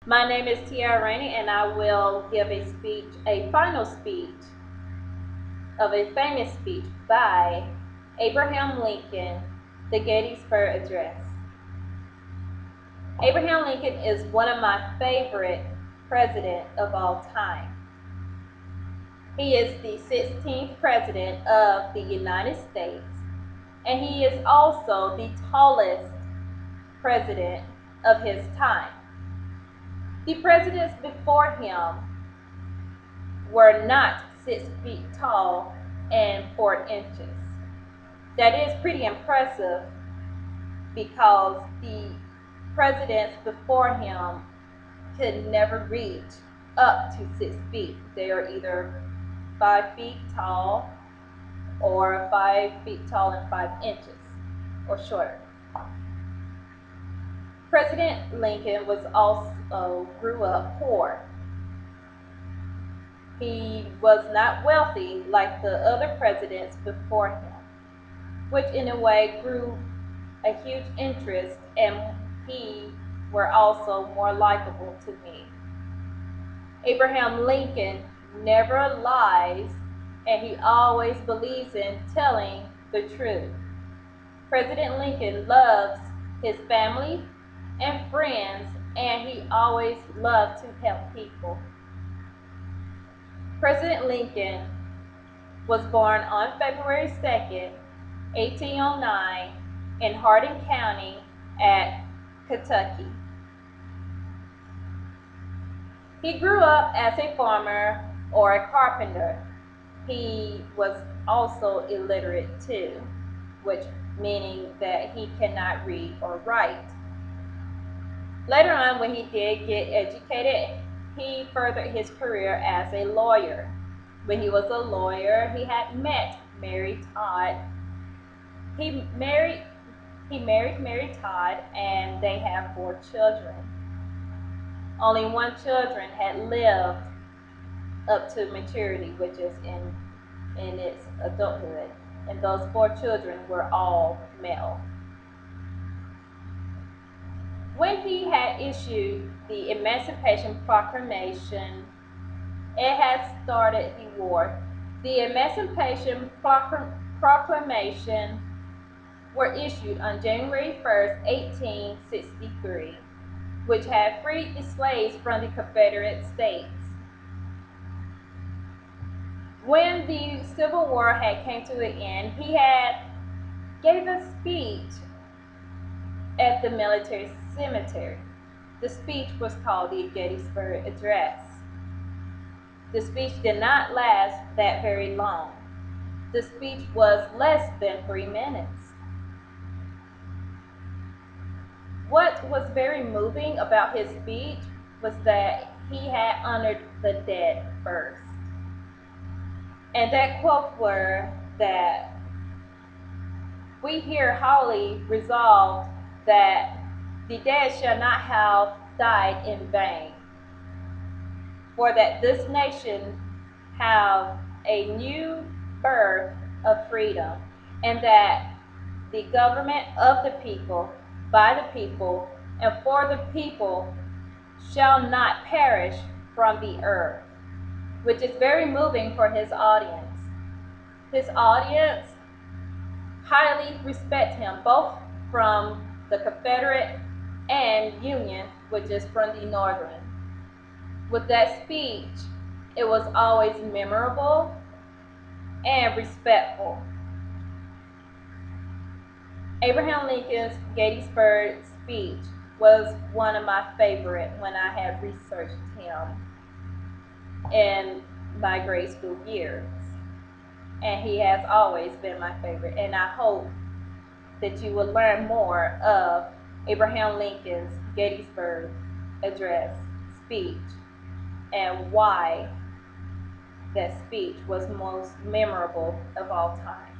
My name is Tiara Rainey, and I will give a final speech of a famous speech by Abraham Lincoln, the Gettysburg Address. Abraham Lincoln is one of my favorite presidents of all time. He is the 16th president of the United States, and he is also the tallest president of his time. The presidents before him were not 6 feet tall and 4 inches. That is pretty impressive because the presidents before him could never reach up to 6 feet. They are either 5 feet tall or 5 feet tall and 5 inches or shorter. President Lincoln was also grew up poor. He was not wealthy like the other presidents before him, which in a way grew a huge interest, and he were also more likable to me. Abraham Lincoln never lies, and he always believes in telling the truth. President Lincoln loves his family and friends, and he always loved to help people. President Lincoln was born on February 2nd, 1809 in Hardin County at Kentucky. He grew up as a farmer or a carpenter. He was also illiterate too, which meaning that he cannot read or write. Later on, when he did get educated, he furthered his career as a lawyer. When he was a lawyer, he had met Mary Todd. He married Mary Todd, and they have 4 children. Only one children had lived up to maturity, which is in its adulthood, and those 4 children were all male. When he had issued the Emancipation Proclamation, it had started the war. The Emancipation Proclamation were issued on January 1st, 1863, which had freed the slaves from the Confederate States. When the Civil War had came to an end, he had gave a speech at the military cemetery. The speech was called the Gettysburg Address. The speech did not last that very long. The speech was less than 3 minutes. What was very moving about his speech was that he had honored the dead first. And that quote were that we here wholly resolved that the dead shall not have died in vain, for that this nation have a new birth of freedom, and that the government of the people, by the people, and for the people shall not perish from the earth, which is very moving for his audience. His audience highly respect him, both from the Confederate and Union, which is from the Northern. With that speech, it was always memorable and respectful. Abraham Lincoln's Gettysburg speech was one of my favorite when I had researched him in my grade school years. And he has always been my favorite. And I hope that you will learn more of Abraham Lincoln's Gettysburg Address speech and why that speech was most memorable of all time.